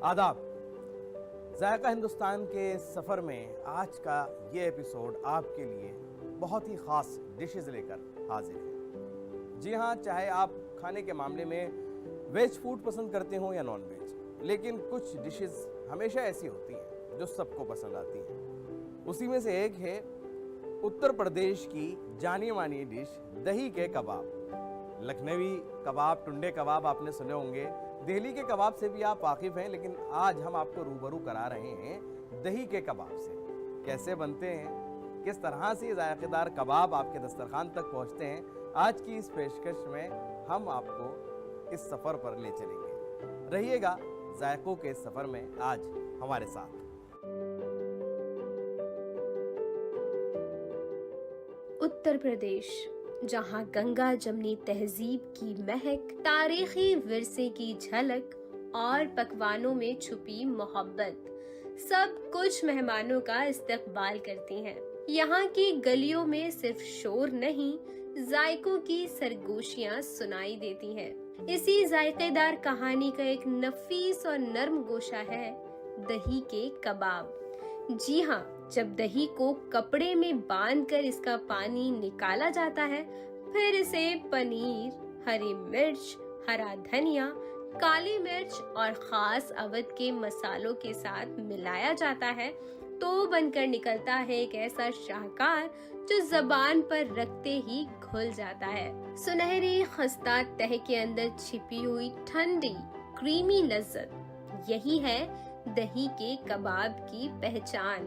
आदाब। जायका हिंदुस्तान के सफ़र में आज का ये एपिसोड आपके लिए बहुत ही ख़ास डिशेस लेकर हाजिर है। जी हाँ, चाहे आप खाने के मामले में वेज फूड पसंद करते हो या नॉन वेज, लेकिन कुछ डिशेस हमेशा ऐसी होती हैं जो सबको पसंद आती हैं। उसी में से एक है उत्तर प्रदेश की जानी मानी डिश दही के कबाब। लखनवी कबाब, टुंडे कबाब आपने सुने होंगे, दिल्ली के कबाब से भी आप वाकिफ़ हैं, लेकिन आज हम आपको रूबरू करा रहे हैं दही के कबाब से। कैसे बनते हैं, किस तरह से जायकेदार कबाब आपके दस्तरखान तक पहुंचते हैं, आज की इस पेशकश में हम आपको इस सफ़र पर ले चलेंगे। रहिएगा जायकों के सफ़र में आज हमारे साथ। उत्तर प्रदेश, जहां गंगा जमनी तहजीब की महक, तारीखी विरसे की झलक और पकवानों में छुपी मोहब्बत सब कुछ मेहमानों का इस्तकबाल करती हैं। यहाँ की गलियों में सिर्फ शोर नहीं, जायकों की सरगोशियाँ सुनाई देती हैं। इसी जायकेदार कहानी का एक नफीस और नर्म गोशा है दही के कबाब। जी हाँ, जब दही को कपड़े में बांधकर इसका पानी निकाला जाता है, फिर इसे पनीर, हरी मिर्च, हरा धनिया, काली मिर्च और खास अवध के मसालों के साथ मिलाया जाता है, तो बनकर निकलता है एक ऐसा शाहकार जो जबान पर रखते ही घुल जाता है। सुनहरी खस्ता तह के अंदर छिपी हुई ठंडी क्रीमी लज्जत, यही है दही के कबाब की पहचान।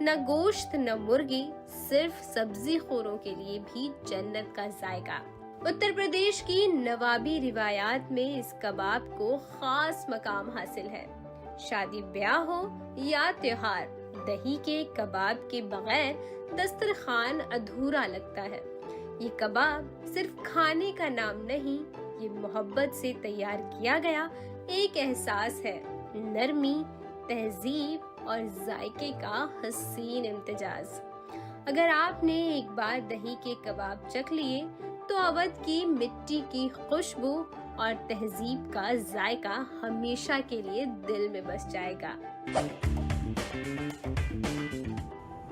न गोश्त न मुर्गी, सिर्फ सब्जी खोरों के लिए भी जन्नत का जायका। उत्तर प्रदेश की नवाबी रिवायात में इस कबाब को खास मकाम हासिल है। शादी ब्याह हो या त्योहार, दही के कबाब के बगैर दस्तरखान अधूरा लगता है। ये कबाब सिर्फ खाने का नाम नहीं, ये मोहब्बत से तैयार किया गया एक एहसास है, नरमी, तहजीब और जायके का हसीन इम्तिजाज। अगर आपने एक बार दही के कबाब चख लिए, तो अवध की मिट्टी की खुशबू और तहजीब का जायका हमेशा के लिए दिल में बस जाएगा।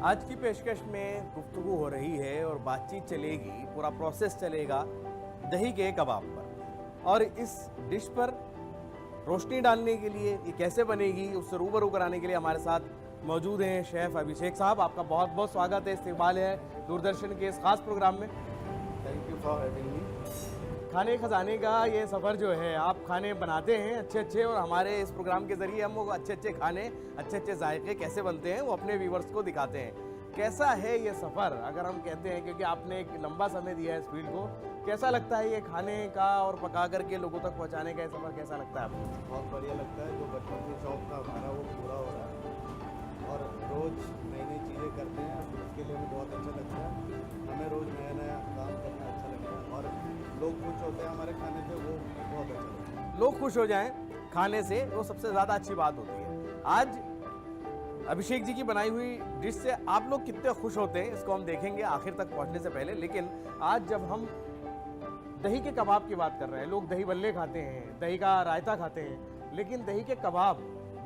आज की पेशकश में गुफ्तगू हो रही है और बातचीत चलेगी, पूरा प्रोसेस चलेगा दही के कबाब पर। और इस डिश पर रोशनी डालने के लिए, ये कैसे बनेगी, उससे रूबरू कराने के लिए हमारे साथ मौजूद हैं शेफ़ अभिषेक साहब। आपका बहुत बहुत स्वागत है, इस्तकबाल है दूरदर्शन के इस खास प्रोग्राम में। Thank you for having me. खाने खजाने का ये सफ़र जो है, आप खाने बनाते हैं अच्छे अच्छे, और हमारे इस प्रोग्राम के ज़रिए हम वो अच्छे अच्छे खाने, अच्छे अच्छे जायके कैसे बनते हैं वो अपने व्यूवर्स को दिखाते हैं। कैसा है ये सफ़र, अगर हम कहते हैं, क्योंकि आपने एक लंबा समय दिया है इस फील्ड को, कैसा लगता है ये खाने का और पका करके लोगों तक पहुंचाने का ये सफ़र कैसा लगता है आपको? बहुत बढ़िया लगता है। जो बचपन की शौक था हमारा वो पूरा हो रहा है, और रोज़ नई नई चीज़ें करते हैं, उसके लिए भी बहुत अच्छा लगता है। हमें रोज़ नया नया काम करना अच्छा लगता है, और लोग खुश होते हैं हमारे खाने से, वो बहुत अच्छा लगता है। लोग खुश हो जाएं खाने से, वो सबसे ज़्यादा अच्छी बात होती है। आज अभिषेक जी की बनाई हुई डिश से आप लोग कितने खुश होते हैं, इसको हम देखेंगे आखिर तक पहुंचने से पहले। लेकिन आज जब हम दही के कबाब की बात कर रहे हैं, लोग दही बल्ले खाते हैं, दही का रायता खाते हैं, लेकिन दही के कबाब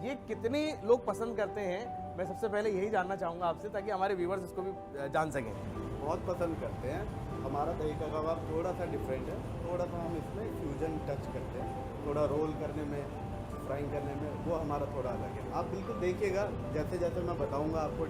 ये कितने लोग पसंद करते हैं, मैं सबसे पहले यही जानना चाहूँगा आपसे, ताकि हमारे व्यूवर्स इसको भी जान सकें। बहुत पसंद करते हैं। हमारा दही का कबाब थोड़ा सा डिफरेंट है, थोड़ा सा हम इसमें फ्यूजन टच करते हैं, थोड़ा रोल करने में, फ्राइंग करने में, वो हमारा थोड़ा अलग है। आप बिल्कुल देखिएगा, जैसे जैसे मैं बताऊंगा आपको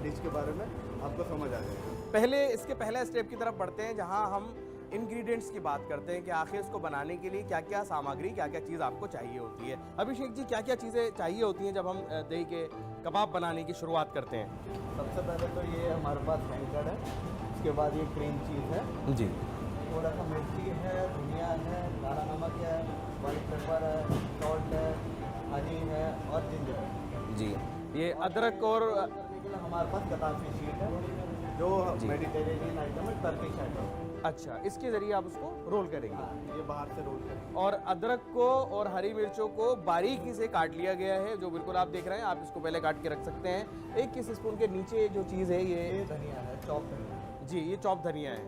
डिश के बारे में, आपको समझ आ जाएगा। पहले इसके पहले स्टेप की तरफ बढ़ते हैं, जहां हम इंग्रेडिएंट्स की बात करते हैं कि आखिर इसको बनाने के लिए क्या क्या सामग्री, क्या क्या चीज़ आपको चाहिए होती है। अभिषेक जी, क्या क्या चीज़ें चाहिए होती हैं जब हम दही के कबाब बनाने की शुरुआत करते हैं? सबसे पहले तो ये हमारे पास हैंकर है, उसके बाद ये क्रीम चीज़ है, जी थोड़ा सा मिर्ची है, धनिया है, काला नमक है, वाइट पेपर है, सॉल्ट है, हनी है और जिंजर है। जी। ये अदरक और करने के लिए हमारे पास गताफी शीट है जो जी। मेडिटेरेनियन आइटम है, टर्किश आइटम। अच्छा, इसके ज़रिए आप उसको रोल करेंगे। हाँ, ये बाहर से रोल करेंगे। और अदरक को और हरी मिर्चों को बारीकी से काट लिया गया है, जो बिल्कुल आप देख रहे हैं। आप इसको पहले काट के रख सकते हैं। 1 स्पून के नीचे जो चीज़ है ये ये धनिया है, चॉप धनिया। जी, ये चॉप धनिया है।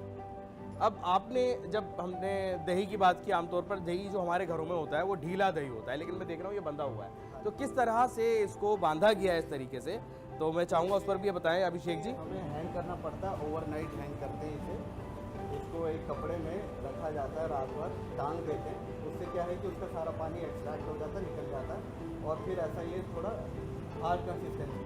अब आपने जब हमने दही की बात की, आमतौर पर दही जो हमारे घरों में होता है वो ढीला दही होता है, लेकिन मैं देख रहा हूँ ये बंधा हुआ है। तो किस तरह से इसको बांधा गया है इस तरीके से, तो मैं चाहूँगा उस पर भी ये बताएं अभिषेक जी। हमें हैंग करना पड़ता है, ओवरनाइट हैंग करते हैं इसे। इसको एक कपड़े में रखा जाता है, रात भर टांग देते हैं। उससे क्या है कि उसका सारा पानी एक्सट्रैक्ट हो जाता है, निकल जाता है और फिर ऐसा ये थोड़ा हार्ड कंसिस्टेंसी।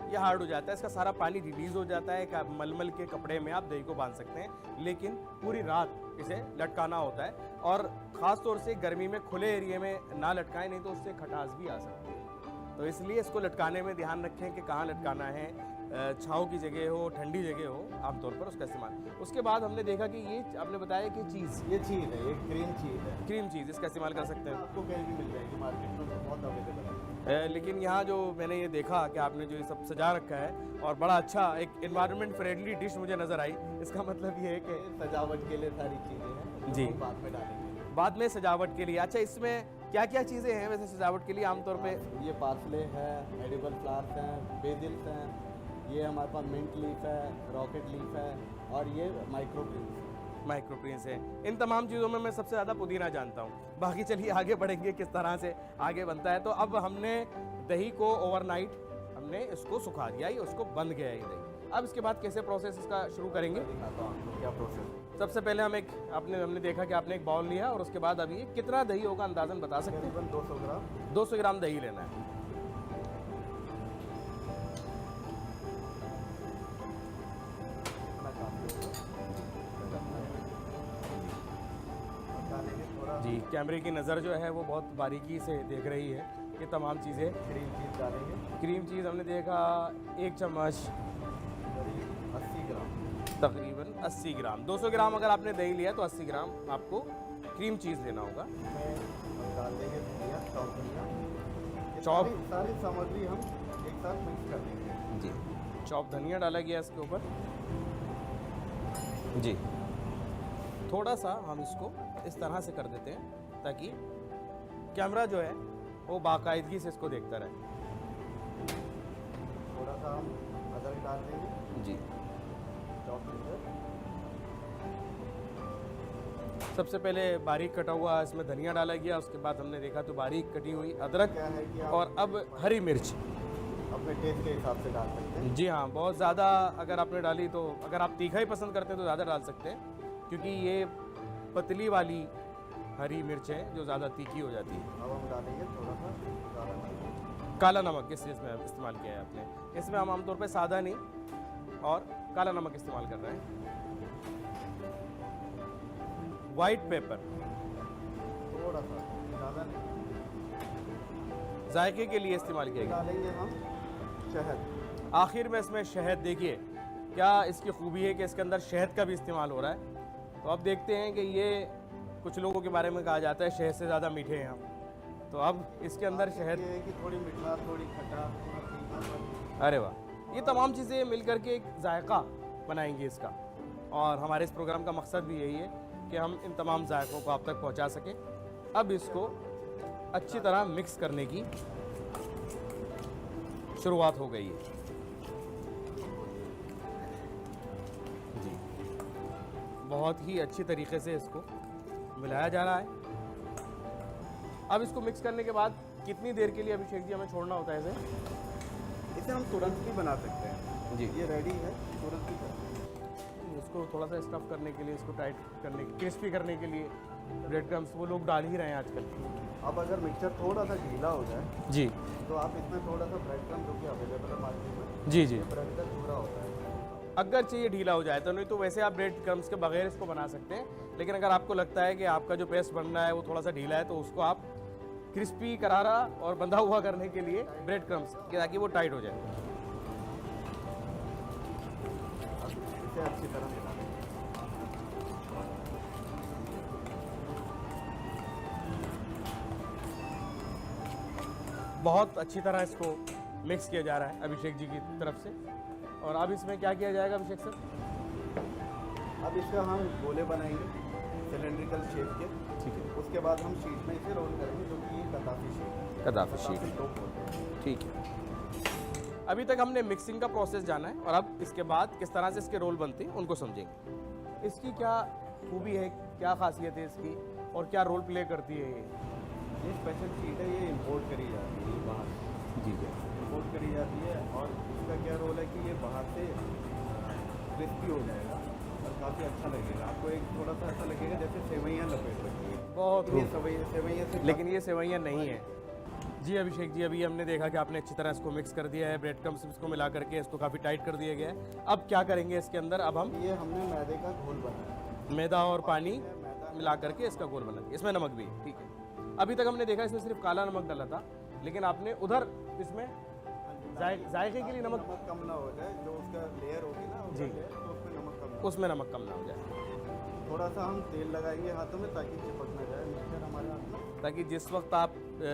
ये हार्ड हो जाता है, इसका सारा पानी रिलीज हो जाता है। एक मलमल के कपड़े में आप दही को बांध सकते हैं, लेकिन पूरी रात इसे लटकाना होता है। और ख़ास तौर से गर्मी में खुले एरिया में ना लटकाएं, नहीं तो उससे खटास भी आ सकती है। तो इसलिए इसको लटकाने में ध्यान रखें कि कहाँ लटकाना है, छाँव की जगह हो, ठंडी जगह हो, आमतौर पर उसका इस्तेमाल। उसके बाद हमने देखा कि ये आपने बताया कि चीज़, ये चीज़ है, ये क्रीम चीज़ है। क्रीम चीज़, इसका इस्तेमाल कर सकते हैं। आपको कहीं भी मिल जाएगी मार्केट में, तो बहुत अवेलेबल है। लेकिन यहाँ जो मैंने ये देखा कि आपने जो ये सब सजा रखा है और बड़ा अच्छा एक एनवायरनमेंट फ्रेंडली डिश मुझे नज़र आई। इसका मतलब ये है कि ये सजावट के लिए सारी चीज़ें हैं, जी। जो हम बाद में डालेंगे। बाद में सजावट के लिए। अच्छा, इसमें क्या क्या चीज़ें हैं वैसे सजावट के लिए आमतौर पे? ये पार्सले है, एडिबल फ्लावर्स हैं, बेसिल्स हैं, ये हमारे पास मिंट लीफ है, रॉकेट लीफ है और ये माइक्रो ग्रीन्स। माइक्रोग्रीन्स है। इन तमाम चीज़ों में मैं सबसे ज़्यादा पुदीना जानता हूँ। बाकी चलिए आगे बढ़ेंगे किस तरह से आगे बनता है। तो अब हमने दही को ओवरनाइट हमने इसको सुखा दिया, ये उसको बंध गया है ये दही। अब इसके बाद कैसे प्रोसेस इसका शुरू करेंगे? दिखाता हूँ आपको क्या प्रोसेस है। सबसे पहले हम हमने देखा कि आपने एक बाउल लिया और उसके बाद अभी कितना दही होगा अंदाजन बता सकते हैं? तकरीबन 200 ग्राम। 200 ग्राम दही लेना है। इतना काफ़ी होगा। डालेंगे थोड़ा जी, कैमरे की नज़र जो है वो बहुत बारीकी से देख रही है ये तमाम चीज़ें। क्रीम चीज़ डालेंगे, क्रीम चीज़ हमने देखा 1 चम्मच, करीब 80 ग्राम। तकरीबन 80 ग्राम। 200 ग्राम अगर आपने दही लिया तो 80 ग्राम आपको क्रीम चीज़ लेना होगा। इसमें हम डाल देंगे धनिया, चॉप धनिया। ये चॉप- सारी सामग्री हम एक साथ मिक्स कर देंगे। जी, चॉप धनिया डाला गया इसके ऊपर। जी, थोड़ा सा हम इसको इस तरह से कर देते हैं ताकि कैमरा जो है वो बाकायदगी से इसको देखता रहे। थोड़ा सा हम अदरक डाल देंगे, जी, चॉप जिंजर। सबसे पहले बारीक कटा हुआ इसमें धनिया डाला गया, उसके बाद हमने देखा तो बारीक कटी हुई अदरक क्या है कि आप और अब हरी मिर्च। अपने टेस्ट के हिसाब से डाल सकते हैं। जी हाँ, बहुत ज़्यादा अगर आपने डाली तो, अगर आप तीखा ही पसंद करते हैं तो ज़्यादा डाल सकते हैं, क्योंकि ये पतली वाली हरी मिर्च है जो ज़्यादा तीखी हो जाती है। अब हम डालेंगे थोड़ा सा काला नमक। काला नमक किस चीज़ में इस्तेमाल किया है आपने? इसमें हम आमतौर पे सादा नहीं और काला नमक इस्तेमाल कर रहे हैं। वाइट पेपर थोड़ा सा, ज़्यादा नहीं। जायके के लिए इस्तेमाल किया गया। डालेंगे हम शहद। आखिर में इसमें शहद, देखिए क्या इसकी खूबी है कि इसके अंदर शहद का भी इस्तेमाल हो रहा है। तो अब देखते हैं कि ये कुछ लोगों के बारे में कहा जाता है शहद से ज़्यादा मीठे हैं हम, तो अब इसके अंदर शहद। ये है कि थोड़ी मीठा, थोड़ी खट्टा, थोड़ा तीखा। अरे वाह, ये तमाम चीज़ें मिल करके एक जायका बनाएंगी इसका। और हमारे इस प्रोग्राम का मकसद भी यही है कि हम इन तमाम जायकों को आप तक पहुंचा सकें। अब इसको अच्छी तरह मिक्स करने की शुरुआत हो गई है। जी, बहुत ही अच्छी तरीके से इसको मिलाया जा रहा है। अब इसको मिक्स करने के बाद कितनी देर के लिए अभिषेक जी हमें छोड़ना होता है इसे? इसे हम तुरंत भी बना सकते हैं। जी, ये रेडी है, तुरंत भी कर सकते इसको थोड़ा सा स्टफ करने के लिए, इसको टाइट करने, क्रिस्पी करने के लिए ब्रेड क्रम्स वो लोग डाल ही रहे हैं आजकल। हैं। अब अगर मिक्सचर थोड़ा सा ढीला हो जाए जी तो आप इसमें थोड़ा सा ब्रेड क्रम, जो कि अवेलेबल है मार्केट में, जी जी, ब्रेड का चूरा होता है। अगर चाहिए ढीला हो जाए तो, नहीं तो वैसे आप ब्रेड क्रम्स के बगैर इसको बना सकते हैं। लेकिन अगर आपको लगता है कि आपका जो पेस्ट बन रहा है वो थोड़ा सा ढीला है तो उसको आप क्रिस्पी, करारा और बंधा हुआ करने के लिए ब्रेड क्रम्स, ताकि वो टाइट हो जाए। अब इसे अच्छी तरह मिला देंगे। बहुत अच्छी तरह इसको मिक्स किया जा रहा है अभिषेक जी की तरफ से। और अब इसमें क्या किया जाएगा अभिषेक सर? अब इसका हम गोले बनाएंगे सिलेंड्रिकल शेप के। ठीक है, उसके बाद हम शीट में इसे रोल करेंगे, जो कि ये कदाफी शेप है। कदाफी शीट। टोप होते हैं। ठीक है, अभी तक हमने मिक्सिंग का प्रोसेस जाना है और अब इसके बाद किस तरह से इसके रोल बनते हैं उनको समझेंगे। इसकी क्या खूबी है, क्या खासियत है इसकी, और क्या रोल प्ले करती है ये स्पेशल शीट है, ये इंपोर्ट करी जाती है बाहर से। जी जी। इंपोर्ट करी जाती है और इसका क्या रोल है कि ये बाहर से क्रिस्पी हो जाएगा और काफ़ी अच्छा लगेगा आपको। एक थोड़ा सा ऐसा लगेगा जैसे सेवइयाँ लपेट रखी है। बहुत ये खूब। सेवइयाँ से लेकिन ये सेवइयाँ नहीं है। जी अभिषेक जी, अभी हमने देखा कि आपने अच्छी तरह इसको मिक्स कर दिया है, ब्रेड क्रम्स इसको मिला करके इसको काफ़ी टाइट कर दिया गया है। अब क्या करेंगे इसके अंदर? अब हम ये हमने मैदे का घोल बनाया, मैदा और पानी मैदा मिला करके इसका घोल बना दिया। इसमें नमक भी है, ठीक है। अभी तक हमने देखा इसमें सिर्फ काला नमक डाला था, लेकिन आपने उधर इसमें जायके के लिए नमक कम ना हो जाए, जो उसका लेयर होगी ना जी। लेयर, तो उसमें नमक कम ना उसमें नमक कम ना हो जाए, हो। थोड़ा सा हम तेल लगाएंगे हाथों में ताकि चिपक ना जाए मिक्सचर हमारे हाथ में। ताकि जिस वक्त आप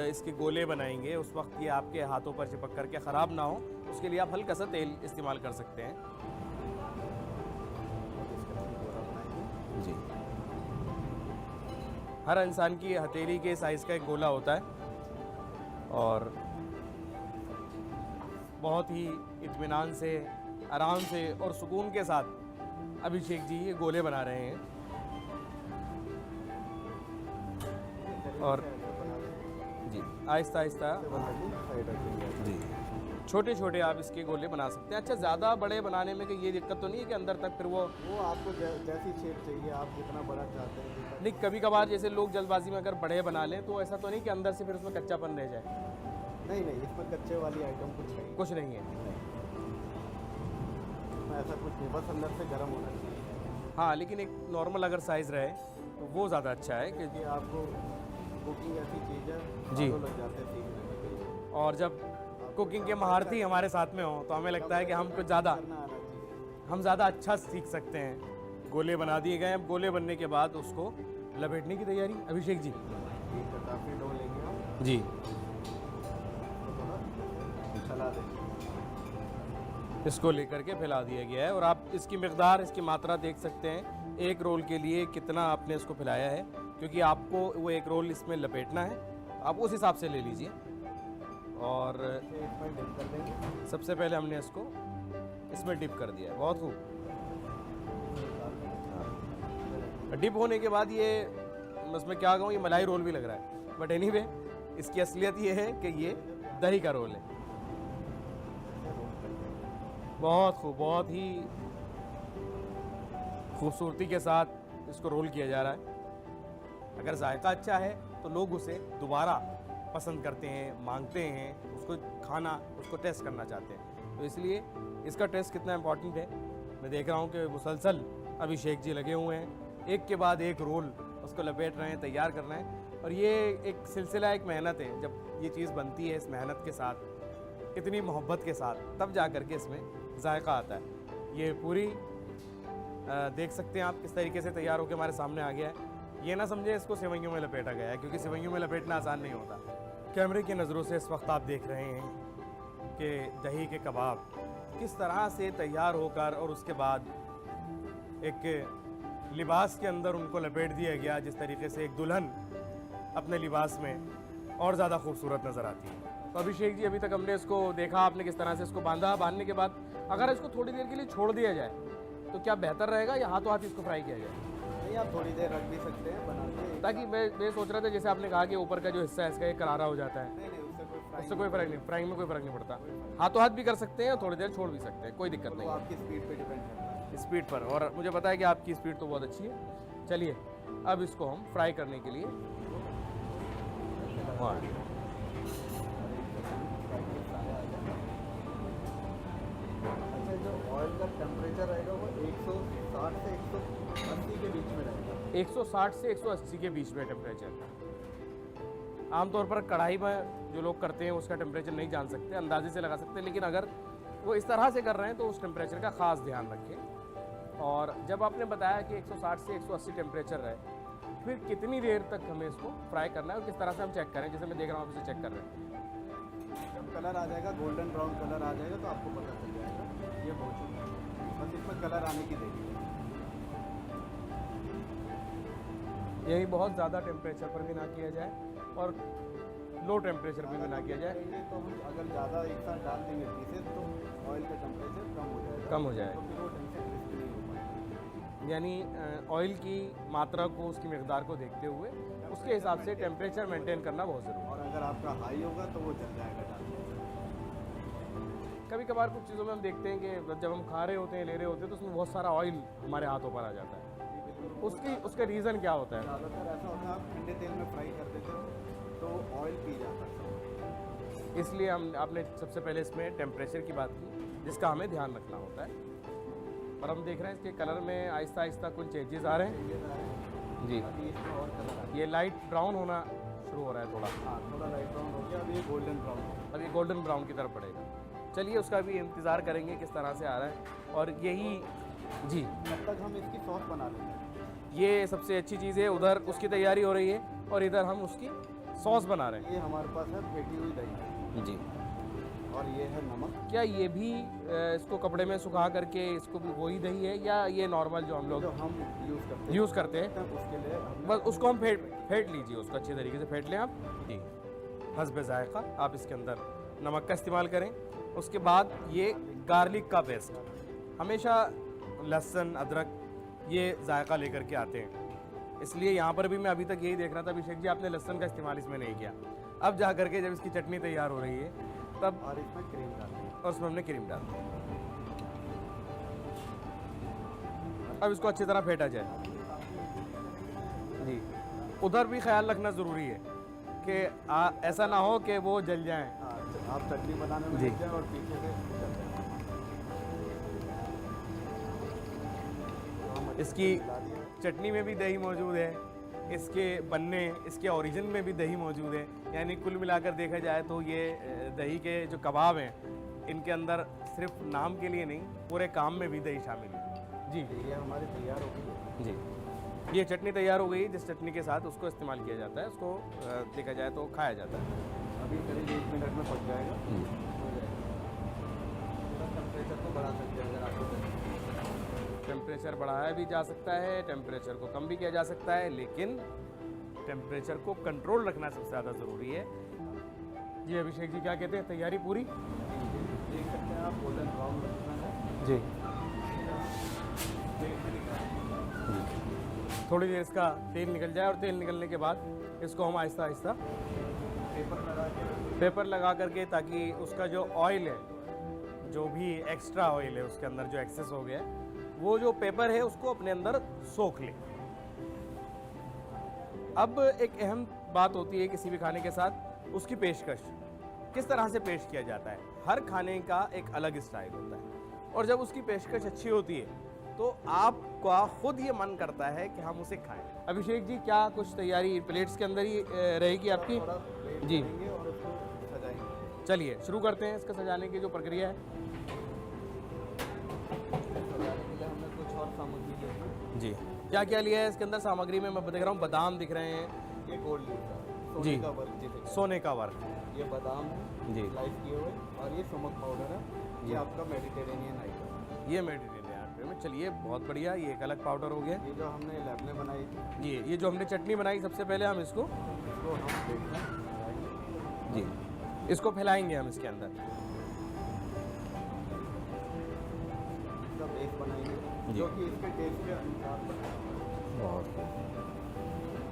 इसके गोले बनाएंगे उस वक्त ये आपके हाथों पर चिपक करके ख़राब ना हो। उसके लिए आप हल्का सा तेल इस्तेमाल कर सकते हैं। जी, हर इंसान की हथेली के साइज़ का एक गोला होता है और बहुत ही इत्मीनान से, आराम से और सुकून के साथ अभिषेक जी ये गोले बना रहे हैं। और जी आहिस्ता आहिस्ता जी छोटे छोटे आप इसके गोले बना सकते हैं। अच्छा, ज़्यादा बड़े बनाने में ये दिक्कत तो नहीं है कि अंदर तक फिर वो आपको जैसी शेप चाहिए, आप जितना बड़ा चाहते हैं। नहीं, कभी कभार जैसे लोग जल्दबाजी में अगर बड़े बना लें तो ऐसा तो नहीं कि अंदर से फिर उसमें कच्चापन रह जाए? नहीं नहीं, इसमें कच्चे वाली आइटम कुछ नहीं है। इसमें ऐसा कुछ नहीं, बस अंदर से गर्म होना चाहिए। हाँ, लेकिन एक नॉर्मल अगर साइज़ रहे तो वो ज़्यादा अच्छा है क्योंकि आपको कुकिंग ऐसी चीज़ है जी। लग जाते हैं सीखने में। और जब कुकिंग के महारथी हमारे साथ में हो तो हमें लगता है कि हम कुछ ज़्यादा अच्छा सीख सकते हैं। गोले बना दिए गए। अब गोले बनने के बाद उसको लपेटने की तैयारी अभिषेक जी। काफ़ी डो लेंगे हम जी, चला देंगे। इसको लेकर के फैला दिया गया है और आप इसकी मिकदार, इसकी मात्रा देख सकते हैं। एक रोल के लिए कितना आपने इसको फैलाया है, क्योंकि आपको वो एक रोल इसमें लपेटना है। आप उस हिसाब से ले लीजिए। और इसमें डिप कर देंगे। सबसे पहले हमने इसको इसमें डिप कर दिया है। बहुत खूब। डिप होने के बाद ये, उसमें क्या कहूँ, ये मलाई रोल भी लग रहा है, बट एनीवे इसकी असलियत ये है कि ये दही का रोल है। बहुत खूब, बहुत ही खूबसूरती के साथ इसको रोल किया जा रहा है। अगर जायका अच्छा है तो लोग उसे दोबारा पसंद करते हैं, मांगते हैं, उसको खाना, उसको टेस्ट करना चाहते हैं। तो इसलिए इसका टेस्ट कितना इम्पोर्टेंट है। मैं देख रहा हूँ कि मुसलसल अभिषेक जी लगे हुए हैं, एक के बाद एक रोल उसको लपेट रहे हैं, तैयार कर रहे हैं। और ये एक सिलसिला, एक मेहनत है। जब ये चीज़ बनती है इस मेहनत के साथ, इतनी मोहब्बत के साथ, तब जा कर के इसमें जायका आता है। ये पूरी देख सकते हैं आप किस तरीके से तैयार होकर हमारे सामने आ गया है। ये ना समझे इसको सेवइयों में लपेटा गया है, क्योंकि सेवइयों में लपेटना आसान नहीं होता। कैमरे की नज़रों से इस वक्त आप देख रहे हैं कि दही के कबाब किस तरह से तैयार होकर और उसके बाद एक लिबास के अंदर उनको लपेट दिया गया। जिस तरीके से एक दुल्हन अपने लिबास में और ज़्यादा खूबसूरत नज़र आती है। तो अभिषेक जी, अभी तक हमने इसको देखा, आपने किस तरह से इसको बांधा। बांधने के बाद अगर इसको थोड़ी देर के लिए छोड़ दिया जाए तो क्या बेहतर रहेगा, या हाथों हाथ इसको फ्राई किया जाए? नहीं, आप थोड़ी देर रख भी सकते हैं बना के। ताकि मैं सोच रहा था, जैसे आपने कहा कि ऊपर का जो हिस्सा है इसका एक करारा हो जाता है। नहीं नहीं, उससे कोई फ़र्क नहीं, फ्राइंग में कोई फ़र्क नहीं पड़ता। हाथों हाथ भी कर सकते हैं और थोड़ी देर छोड़ भी सकते हैं, कोई दिक्कत नहीं। आपकी स्पीड पे डिपेंड करता है। स्पीड पर, और मुझे पता है कि आपकी स्पीड तो बहुत अच्छी है। चलिए, अब इसको हम फ्राई करने के लिए अच्छा, जो ऑयल का टेम्परेचर रहेगा वो 160 से 180 के बीच में रहेगा। 160 से 180 के बीच में टेम्परेचर। आमतौर पर कढ़ाई में जो लोग करते हैं उसका टेम्परेचर नहीं जान सकते, अंदाजे से लगा सकते हैं, लेकिन अगर वो इस तरह से कर रहे हैं तो उस टेम्परेचर का ख़ास ध्यान रखें। और जब आपने बताया कि 160 से 180 टेम्परेचर रहे, फिर कितनी देर तक हमें इसको फ्राई करना है और किस तरह से हम चेक करें? जैसे मैं देख रहा हूँ, आप इसे चेक कर रहे हैं। जब कलर आ जाएगा, गोल्डन ब्राउन कलर आ जाएगा, तो आपको पता चल जाएगा ये हो चुका है। बस इसमें कलर आने की देरी है। यही बहुत ज़्यादा टेम्परेचर पर भी ना किया जाए और लो टेम्परेचर पर भी ना किया जाए। तो हम अगर ज़्यादा एक साथ डाल देंगे पीसेस तो ऑयल का टेम्परेचर कम हो जाएगा। कम हो जाए, तो फिर वो ढंग से क्रिस्पी नहीं हो पाएगा। यानी ऑयल की मात्रा को, उसकी मकदार को देखते हुए उसके हिसाब से टेम्परेचर मेंटेन करना बहुत ज़रूरी है। और अगर आपका हाई होगा तो वो जल जाएगा डाल। कभी कभार कुछ चीज़ों में हम देखते हैं कि जब हम खा रहे होते हैं, ले रहे होते हैं, तो उसमें बहुत सारा ऑयल हमारे हाथों पर आ जाता है। उसका रीज़न क्या होता है? ज़्यादातर ऐसा होता है, आप ठंडे तेल में फ्राई कर देते हो तो ऑयल पी जाता है। इसलिए आपने सबसे पहले इसमें टेम्परेचर की बात की, जिसका हमें ध्यान रखना होता है। और हम देख रहे हैं इसके कलर में आहिस्ता आहिस्ता कुछ चेंजेस आ रहे हैं जी। अभी इसमें और कलर आ ये लाइट ब्राउन होना शुरू हो रहा है थोड़ा। हाँ, थोड़ा लाइट ब्राउन हो गया, अभी ये गोल्डन ब्राउन हो गया। अब ये गोल्डन ब्राउन की तरफ बढ़ेगा। चलिए उसका भी इंतज़ार करेंगे किस तरह से आ रहा है। और यही जी, तब तक हम इसकी सॉस बना लेते हैं। ये सबसे अच्छी चीज़ है। उधर उसकी तैयारी हो रही है और इधर हम उसकी सॉस बना रहे हैं ये हमारे पास है फेटी हुई दही जी। और ये है नमक। क्या ये भी इसको कपड़े में सुखा करके इसको भी वही दही है, या ये नॉर्मल जो हम लोग जो हम यूज़ करते हैं? उसके लिए बस उसको हम फेंट लीजिए, उसको अच्छे तरीके से फेंट लें आप जी। हस्बे ज़ायक़ा आप इसके अंदर नमक का इस्तेमाल करें। उसके बाद ये गार्लिक का पेस्ट, हमेशा लहसुन अदरक ये जायका लेकर के आते हैं, इसलिए यहाँ पर भी मैं अभी तक यही देख रहा था अभिषेक जी, आपने लहसुन का इस्तेमाल इसमें नहीं किया। अब जा करके जब इसकी चटनी तैयार हो रही है तब, और इसमें क्रीम डालते हैं। और उसमें हमने क्रीम डाल दी। अब इसको अच्छी तरह फेंटा जाए जी। उधर भी ख्याल रखना ज़रूरी है कि ऐसा ना हो कि वो जल जाएं। हाँ, आप चटनी बनाने में जी। लग जाए और पीछे से जल जाए। तो हम अच्छे इसकी से मिला दिया। चटनी में भी दही मौजूद है, इसके बनने, इसके ओरिजिन में भी दही मौजूद है। यानी कुल मिलाकर देखा जाए तो ये दही के जो कबाब हैं, इनके अंदर सिर्फ नाम के लिए नहीं, पूरे काम में भी दही शामिल है जी। ये हमारी तैयार हो गई जी, ये चटनी तैयार हो गई, जिस चटनी के साथ उसको इस्तेमाल किया जाता है, उसको देखा जाए तो खाया जाता है। अभी करीब 1 मिनट में पक जाएगा, हो जाएगा। टेम्परेचर को बढ़ा सकते हैं अगर आपको। टेम्परेचर बढ़ाया भी जा सकता है, टेम्परेचर को कम भी किया जा सकता है, लेकिन टेम्परेचर को कंट्रोल रखना सबसे ज़्यादा ज़रूरी है जी। अभिषेक जी क्या कहते हैं, तैयारी पूरी? देख सकते हैं आप, गोल्डन ब्राउन रखना है जी। थोड़ी देर इसका तेल निकल जाए और तेल निकलने के बाद इसको हम आहिस्ता आहिस्ता पेपर लगा करके, ताकि उसका जो ऑयल है, जो भी एक्स्ट्रा ऑयल है उसके अंदर जो एक्सेस हो गया है, वो जो पेपर है उसको अपने अंदर सोख ले। अब एक अहम बात होती है किसी भी खाने के साथ, उसकी पेशकश किस तरह से पेश किया जाता है। हर खाने का एक अलग स्टाइल होता है और जब उसकी पेशकश अच्छी होती है तो आपका खुद ये मन करता है कि हम उसे खाएं। अभिषेक जी क्या कुछ तैयारी प्लेट्स के अंदर ही रहेगी आपकी? थोड़ा प्लेट जी। करेंगे और उसको सजाएंगे। चलिए शुरू करते हैं इसका सजाने की जो प्रक्रिया है सजाने के लिए हमने कुछ और सामग्री ली है। जी। क्या क्या लिया है इसके अंदर सामग्री में? मैं देख रहा हूँ बादाम दिख रहे हैं ये गोल्ड लीफ का जी। सोने का वर्क जिसे सोने का वर्क ये बादाम है जी। स्लाइस किए हुए, और ये नमक पाउडर है, ये आपका मेडिटेरेनियन आइटम है। ये मेडिटेरियन में। चलिए बहुत बढ़िया, ये एक अलग पाउडर हो गया। ये जो हमने लैब में बनाई थी, ये जो हमने चटनी बनाई, सबसे पहले हम इसको इसको हम प्लेट में लगाएंगे। जी, इसको फैलाएंगे हम इसके अंदर इसका बेस बनाएंगे जी। जो कि इसके टेस्ट के अनुसार बनाएंगे। बहुत।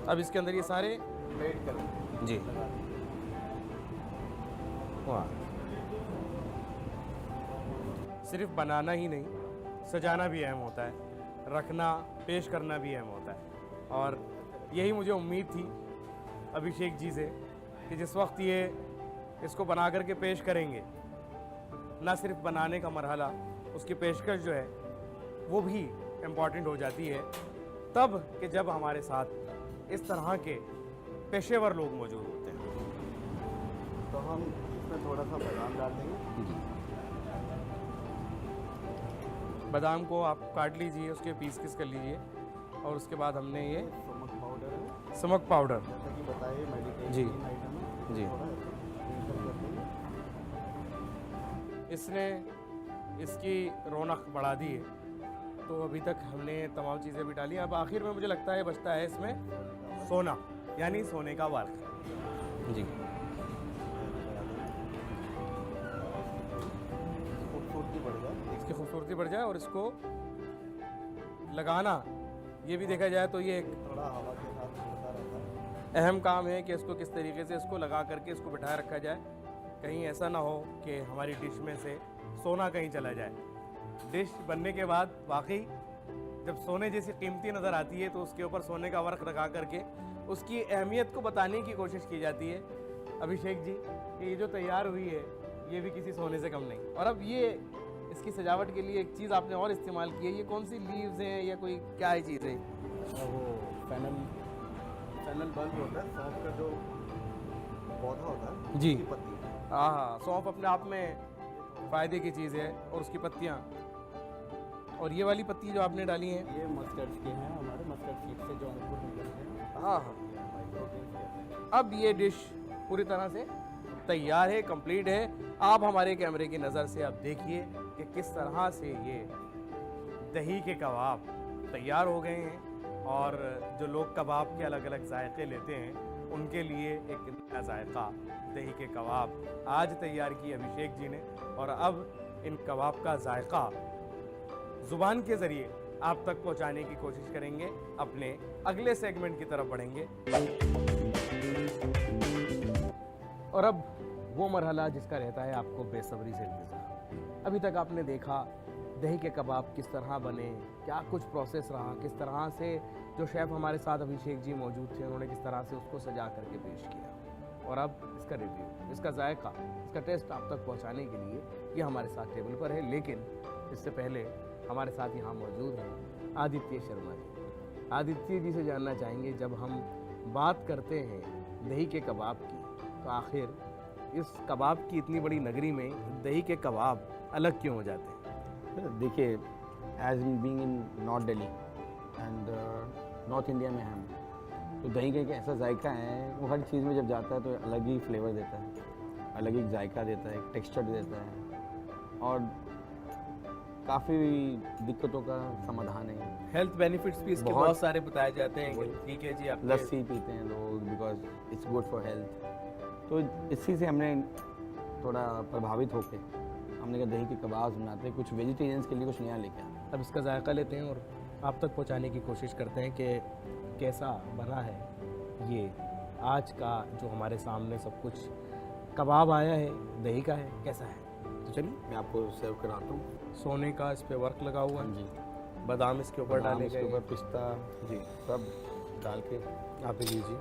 अब इसके अंदर ये सारे प्लेट करेंगे जी। लगा देंगे। वाह, सिर्फ बनाना ही नहीं, सजाना भी अहम होता है, रखना, पेश करना भी अहम होता है। और यही मुझे उम्मीद थी अभिषेक जी से कि जिस वक्त ये इसको बना करके पेश करेंगे, ना सिर्फ बनाने का मरहला, उसकी पेशकश जो है वो भी इम्पॉर्टेंट हो जाती है, तब कि जब हमारे साथ इस तरह के पेशेवर लोग मौजूद होते हैं। तो हम इसमें थोड़ा सा बादाम डाल देंगे। बादाम को आप काट लीजिए, उसके पीस कर लीजिए और उसके बाद हमने ये स्मोक पाउडर है, स्मोक पाउडर जैसा कि बताइए मेडिटेशन जी। आइटम है, जी। थोड़ा स्प्रिंकल कर देंगे। इसने इसकी रौनक बढ़ा दी है। तो अभी तक हमने तमाम चीज़ें भी डाली। अब आखिर में मुझे लगता है बचता है इसमें सोना, यानी सोने का वर्क जी। खूबसूरती बढ़ जाए। इसकी खूबसूरती बढ़ जाए और इसको लगाना, ये भी देखा जाए तो ये एक थोड़ा हवा के साथ उड़ता रहता है। अहम काम है कि इसको किस तरीके से इसको लगा करके इसको बिठाए रखा जाए। कहीं ऐसा ना हो कि हमारी डिश में से सोना कहीं चला जाए। डिश बनने के बाद वाकई जब सोने जैसी कीमती नज़र आती है तो उसके ऊपर सोने का वर्क लगा करके उसकी अहमियत को बताने की कोशिश की जाती है। अभिषेक जी, कि ये जो तैयार हुई है ये भी किसी सोने से कम नहीं। और अब ये इसकी सजावट के लिए एक चीज़ आपने और इस्तेमाल की है, ये कौन सी लीव्स हैं या कोई क्या है चीज़ है? वो फैनल बल्ब होता है, सौंफ का जो पौधा होता है जी। उसकी पत्ती। हाँ, सौंफ अपने आप में फ़ायदे की चीज़ है और उसकी पत्तियाँ। और ये वाली पत्ती जो आपने डाली हैं, ये मस्टर्ड के हैं, हमारे मस्टर्ड सीड से जो अंकुर निकलते हैं। हाँ, माइक्रोग्रेन्स कहते हैं। अब ये डिश पूरी तरह से तैयार है, कंप्लीट है। आप हमारे कैमरे की नज़र से अब देखिए कि किस तरह से ये दही के कबाब तैयार हो गए हैं। और जो लोग कबाब के अलग अलग जायके लेते हैं उनके लिए एक नया जायका दही के कबाब आज तैयार की अभिषेक जी ने। और अब इन कबाब का जायका ज़ुबान के ज़रिए आप तक पहुंचाने की कोशिश करेंगे। अपने अगले सेगमेंट की तरफ बढ़ेंगे। और अब वो मरहला जिसका रहता है आपको बेसब्री से इंतज़ार। अभी तक आपने देखा दही के कबाब किस तरह बने, क्या कुछ प्रोसेस रहा, किस तरह से जो शेफ़ हमारे साथ अभिषेक जी मौजूद थे उन्होंने किस तरह से उसको सजा करके पेश किया। और अब इसका रिव्यू, इसका जायका, इसका टेस्ट आप तक पहुंचाने के लिए ये हमारे साथ टेबल पर है। लेकिन इससे पहले हमारे साथ यहाँ मौजूद हैं आदित्य शर्मा जी। आदित्य जी से जानना चाहेंगे, जब हम बात करते हैं दही के कबाब की तो आखिर इस कबाब की इतनी बड़ी नगरी में दही के कबाब अलग क्यों हो जाते हैं? देखिए, as being in north Delhi and north India में हम तो दही का एक ऐसा जायका है, वो हर चीज़ में जब जाता है तो अलग ही फ्लेवर देता है, अलग ही जायका देता है, एक टेक्सचर देता है और काफ़ी दिक्कतों का समाधान है। हेल्थ बेनिफिट्स भी इसके बहुत बहुत सारे बताए जाते हैं कि ठीक है जी, आप लस्सी पीते हैं लोग because it's good for health. तो इसी से हमने थोड़ा प्रभावित होकर हमने कहा दही के कबाब बनाते हैं, कुछ वेजिटेरियंस के लिए कुछ नया लेके आते हैं। अब इसका जायका लेते हैं और आप तक पहुंचाने की कोशिश करते हैं कि कैसा बना है ये आज का जो हमारे सामने सब कुछ कबाब आया है, दही का है, कैसा है। तो चलिए, मैं आपको सर्व कराता हूँ। सोने का इस पे वर्क लगा हुआ हाँ है, जी, बादाम इसके ऊपर बादाम डाले इसके गए ऊपर पिस्ता जी, सब डाल के आप भी लीजिए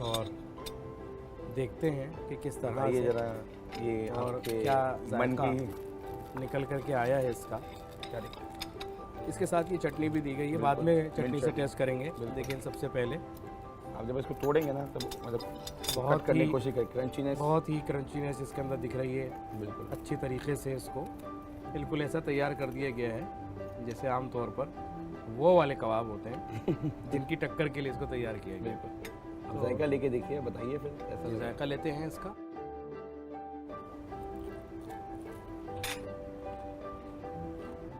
और देखते हैं कि किस तरह ये से जरा ये और आपके क्या मन जायका की निकल करके आया है इसका। इसके साथ ये चटनी भी दी गई है, बाद में चटनी से चटनी। टेस्ट करेंगे। लेकिन सबसे पहले आप जब इसको तोड़ेंगे ना तब मतलब बहुत कट करने ही- की कोशिश करें, क्रंचीनेस बहुत ही क्रंचीनेस इसके अंदर दिख रही है। बिल्कुल अच्छी तरीके से इसको बिल्कुल ऐसा तैयार कर दिया गया है जैसे आमतौर पर वो वाले कबाब होते हैं जिनकी टक्कर के लिए इसको तैयार किया गया है। आप जायका लेके देखिए, बताइए फिर ऐसा तो लगा। जायका लेते हैं इसका।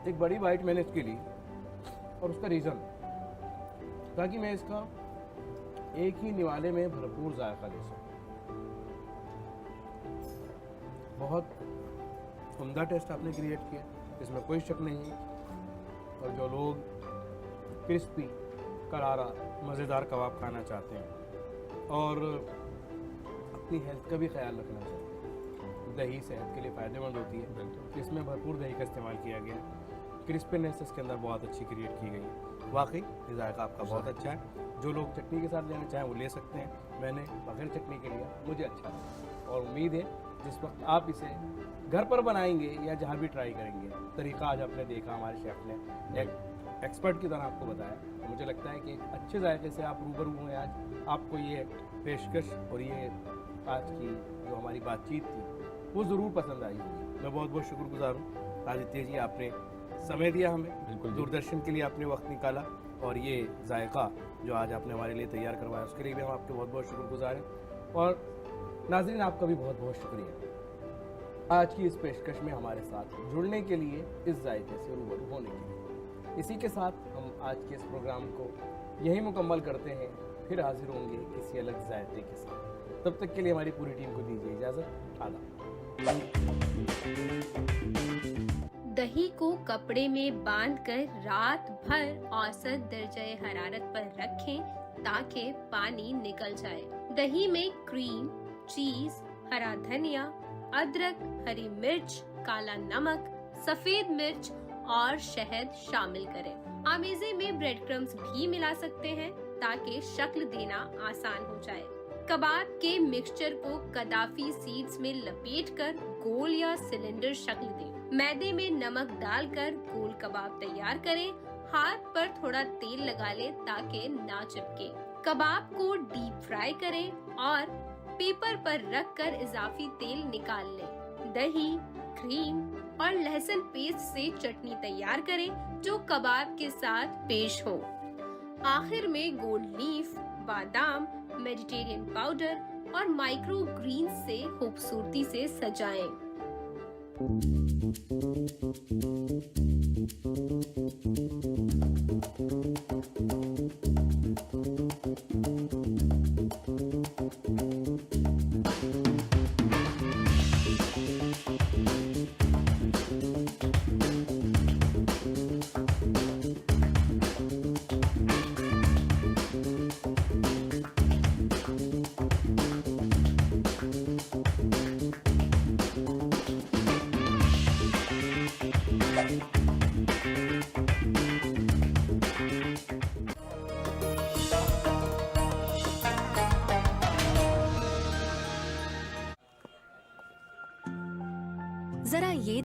एक बड़ी बाइट मैंने इसकी ली और उसका रीज़न ताकि मैं इसका एक ही निवाले में भरपूर जायका ले सकूं। बहुत उम्दा टेस्ट आपने क्रिएट किया, इसमें कोई शक नहीं है। और जो लोग क्रिस्पी, करारा, मज़ेदार कबाब खाना चाहते हैं और अपनी हेल्थ का भी ख्याल रखना चाहते हैं, दही सेहत के लिए फ़ायदेमंद होती है, तो इसमें भरपूर दही का इस्तेमाल किया गया है। क्रिस्पीनेस इसके अंदर बहुत अच्छी क्रिएट की गई है। वाकई ये जायका आपका बहुत अच्छा है। जो लोग चटनी के साथ लेना चाहें वो ले सकते हैं। मैंने बगैर चटनी के लिया, मुझे अच्छा लगा और उम्मीद है जिस वक्त आप इसे घर पर बनाएंगे या जहाँ भी ट्राई करेंगे, तरीका आज आपने देखा, हमारे शेफ़ ने एक एक्सपर्ट की तरह आपको बताया, तो मुझे लगता है कि एक अच्छे जायके से आप रूबरू हुए आज। आपको ये पेशकश और ये आज की जो हमारी बातचीत थी वो ज़रूर पसंद आई होगी। मैं बहुत बहुत शुक्रगुजार हूँ आदित्य जी, आपने समय दिया हमें, बिल्कुल जी। दूरदर्शन के लिए आपने वक्त निकाला और ये जायका जो आज आपने हमारे लिए तैयार करवाया उसके लिए भी हम आपके बहुत बहुत शुक्रगुजार हैं। और नाज़रीन, आपका भी बहुत बहुत शुक्रिया आज की इस पेशकश में हमारे साथ जुड़ने के लिए, इस जायके से रूबरू होने के लिए। इसी के साथ हम आज के इस प्रोग्राम को यही मुकम्मल करते हैं, फिर हाजिर होंगे किसी अलग जायके के साथ। तब तक के लिए हमारी पूरी टीम को दीजिए इजाज़त। आदाब। दही को कपड़े में बांधकर रात भर औसत दर्जे हरारत पर रखें ताकि पानी निकल जाए। दही में क्रीम, चीज, हरा धनिया, अदरक, हरी मिर्च, काला नमक, सफेद मिर्च और शहद शामिल करें। आमेजे में ब्रेड क्रम्स भी मिला सकते हैं ताकि शक्ल देना आसान हो जाए। कबाब के मिक्सचर को कदाफी सीड्स में लपेटकर गोल या सिलेंडर शक्ल दें। मैदे में नमक डालकर गोल कबाब तैयार करें। हाथ पर थोड़ा तेल लगा लें ताकि ना चिपके। कबाब को डीप फ्राई करें और पेपर पर रखकर इजाफी तेल निकाल लें। दही, क्रीम और लहसुन पेस्ट से चटनी तैयार करें जो कबाब के साथ पेश हो। आखिर में गोल्ड लीफ, बादाम, मेडिटेरियन पाउडर और माइक्रो ग्रीन्स से खूबसूरती से सजाएं। जरा ये